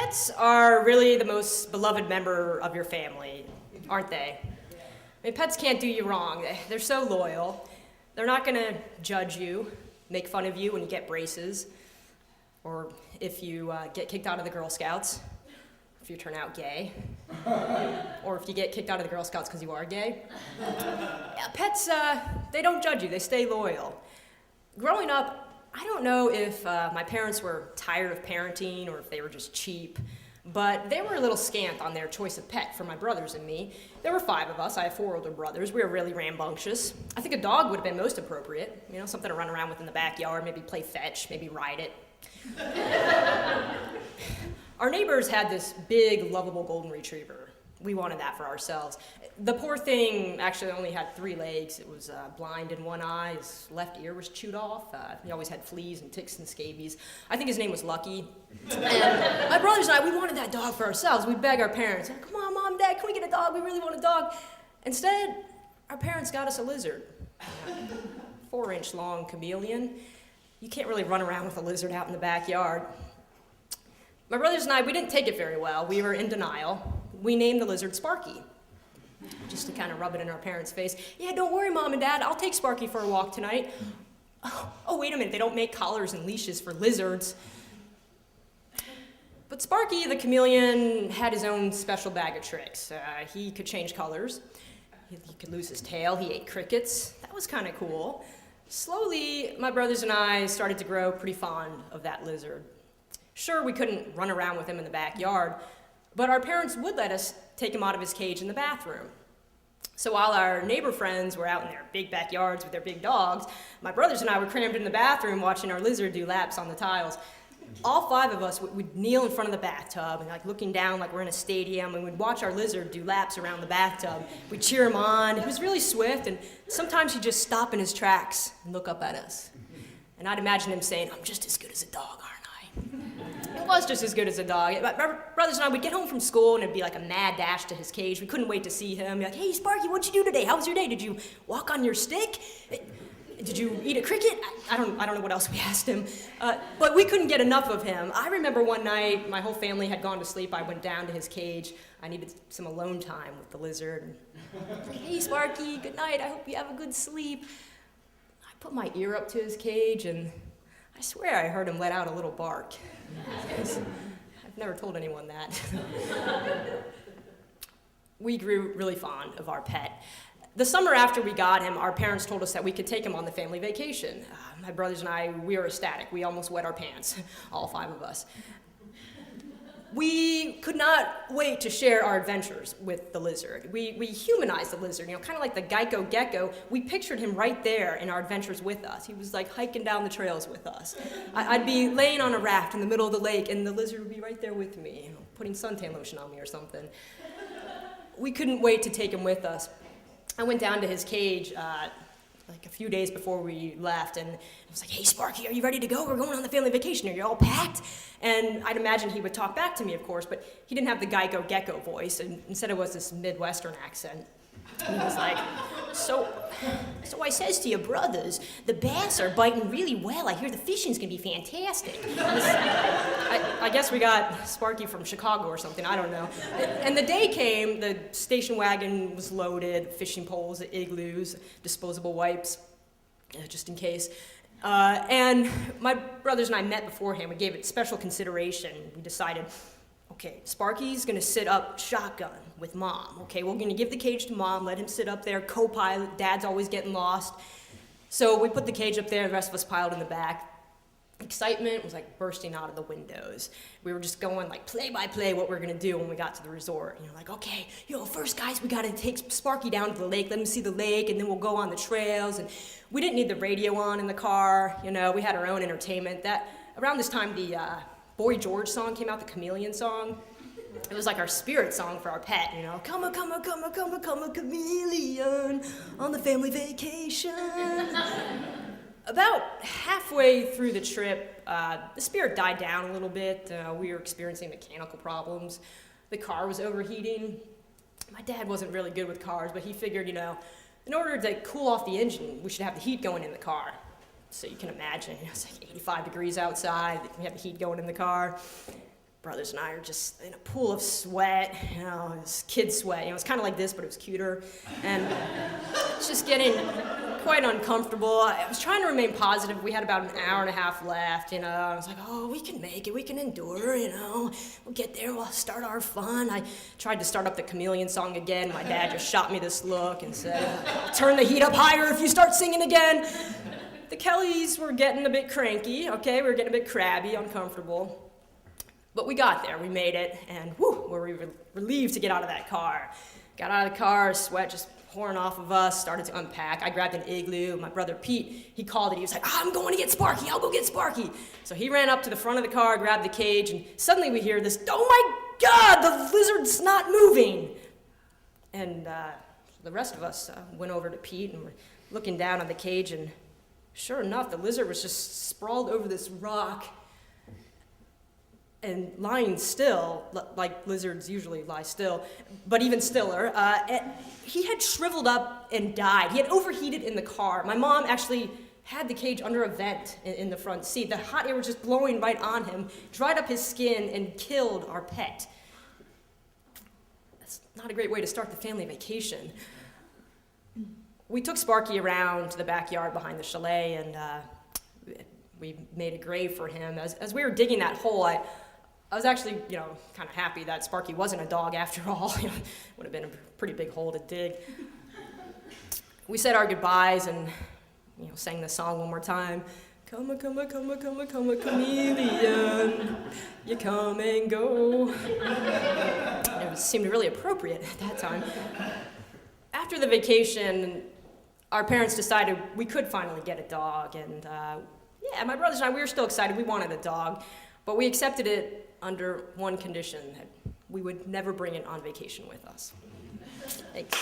Pets are really the most beloved member of your family, aren't they? I mean, pets can't do you wrong. They're so loyal. They're not going to judge you, make fun of you when you get braces, or if you get kicked out of the Girl Scouts, if you turn out gay, or if you get kicked out of the Girl Scouts because you are gay. Yeah, pets, they don't judge you. They stay loyal. Growing up, I don't know if my parents were tired of parenting or if they were just cheap, but they were a little scant on their choice of pet for my brothers and me. There were 5 of us. I have 4 older brothers. We were really rambunctious. I think a dog would have been most appropriate, you know, something to run around with in the backyard, maybe play fetch, maybe ride it. Our neighbors had this big, lovable golden retriever. We wanted that for ourselves. The poor thing actually only had 3 legs. It was blind in one eye. His left ear was chewed off. He always had fleas and ticks and scabies. I think his name was Lucky. And my brothers and I, we wanted that dog for ourselves. We'd beg our parents, come on, Mom, Dad, can we get a dog? We really want a dog. Instead, our parents got us a lizard. 4-inch long chameleon. You can't really run around with a lizard out in the backyard. My brothers and I, we didn't take it very well. We were in denial. We named the lizard Sparky, just to kind of rub it in our parents' face. Yeah, don't worry, Mom and Dad, I'll take Sparky for a walk tonight. Oh, wait a minute, they don't make collars and leashes for lizards. But Sparky, the chameleon, had his own special bag of tricks. He could change colors. He could lose his tail. He ate crickets. That was kind of cool. Slowly, my brothers and I started to grow pretty fond of that lizard. Sure, we couldn't run around with him in the backyard, but our parents would let us take him out of his cage in the bathroom. So while our neighbor friends were out in their big backyards with their big dogs, my brothers and I were crammed in the bathroom watching our lizard do laps on the tiles. All 5 of us would kneel in front of the bathtub and looking down like we're in a stadium, and we'd watch our lizard do laps around the bathtub. We'd cheer him on. He was really swift, and sometimes he'd just stop in his tracks and look up at us. And I'd imagine him saying, "I'm just as good as a dog, aren't I?" It was just as good as a dog. My brothers and I would get home from school and it'd be like a mad dash to his cage. We couldn't wait to see him. Be like, "Hey, Sparky, what'd you do today? How was your day? Did you walk on your stick? Did you eat a cricket?" I don't know what else we asked him. But we couldn't get enough of him. I remember one night, my whole family had gone to sleep. I went down to his cage. I needed some alone time with the lizard. "Hey, Sparky, good night. I hope you have a good sleep." I put my ear up to his cage, and I swear I heard him let out a little bark. I've never told anyone that. We grew really fond of our pet. The summer after we got him, our parents told us that we could take him on the family vacation. My brothers and I, we were ecstatic. We almost wet our pants, all 5 of us. We could not wait to share our adventures with the lizard. We humanized the lizard, kind of like the Geico gecko. We pictured him right there in our adventures with us. He was like hiking down the trails with us. I'd be laying on a raft in the middle of the lake, and the lizard would be right there with me, putting suntan lotion on me or something. We couldn't wait to take him with us. I went down to his cage a few days before we left, and I was like, "Hey, Sparky, are you ready to go? We're going on the family vacation. Are you all packed?" And I'd imagine he would talk back to me, of course, but he didn't have the Geico gecko voice, and instead it was this Midwestern accent. And he was like, so I says to your brothers, the bass are biting really well. I hear the fishing's gonna be fantastic. I guess we got Sparky from Chicago or something, I don't know. And the day came, the station wagon was loaded, fishing poles, igloos, disposable wipes, just in case. And my brothers and I met beforehand. We gave it special consideration. We decided, okay, Sparky's gonna sit up shotgun with Mom. Okay, we're gonna give the cage to Mom, let him sit up there, co-pilot. Dad's always getting lost. So we put the cage up there, the rest of us piled in the back. Excitement was bursting out of the windows. We were just going play by play what we're gonna do when we got to the resort. Okay, first guys, we gotta take Sparky down to the lake, let him see the lake, and then we'll go on the trails. And we didn't need the radio on in the car, we had our own entertainment. Around this time, the Boy George song came out, the Chameleon song. It was our spirit song for our pet, Come a chameleon on the family vacation. About halfway through the trip, the spirit died down a little bit. We were experiencing mechanical problems. The car was overheating. My dad wasn't really good with cars, but he figured, in order to cool off the engine, we should have the heat going in the car. So you can imagine, it's 85 degrees outside, we have the heat going in the car. brothers and I are just in a pool of sweat, it's kid sweat. It's kind of like this, but it was cuter. And it's just getting quite uncomfortable. I was trying to remain positive. We had about an hour and a half left, I was like, oh, we can make it, we can endure, We'll get there, we'll start our fun. I tried to start up the Chameleon song again. My dad just shot me this look and said, I'll turn the heat up higher if you start singing again. The Kellys were getting a bit cranky, okay? We were getting a bit crabby, uncomfortable. But we got there, we made it, and whew, we were relieved to get out of that car. Got out of the car, sweat just pouring off of us, started to unpack. I grabbed an igloo. My brother Pete, he called it. He was like, I'm going to get Sparky. I'll go get Sparky. So he ran up to the front of the car, grabbed the cage, and suddenly we hear this, oh my God, the lizard's not moving. And the rest of us went over to Pete and were looking down on the cage, and sure enough, the lizard was just sprawled over this rock and lying still, like lizards usually lie still, but even stiller. He had shriveled up and died. He had overheated in the car. My mom actually had the cage under a vent in the front seat. The hot air was just blowing right on him, dried up his skin, and killed our pet. That's not a great way to start the family vacation. We took Sparky around to the backyard behind the chalet, and we made a grave for him. As we were digging that hole, I was actually, kind of happy that Sparky wasn't a dog after all. Would have been a pretty big hole to dig. We said our goodbyes and, sang the song one more time. Come a chameleon, you come and go. It seemed really appropriate at that time. After the vacation, our parents decided we could finally get a dog, and my brothers and I, we were still excited. We wanted a dog, but we accepted it under one condition, that we would never bring it on vacation with us. Thanks.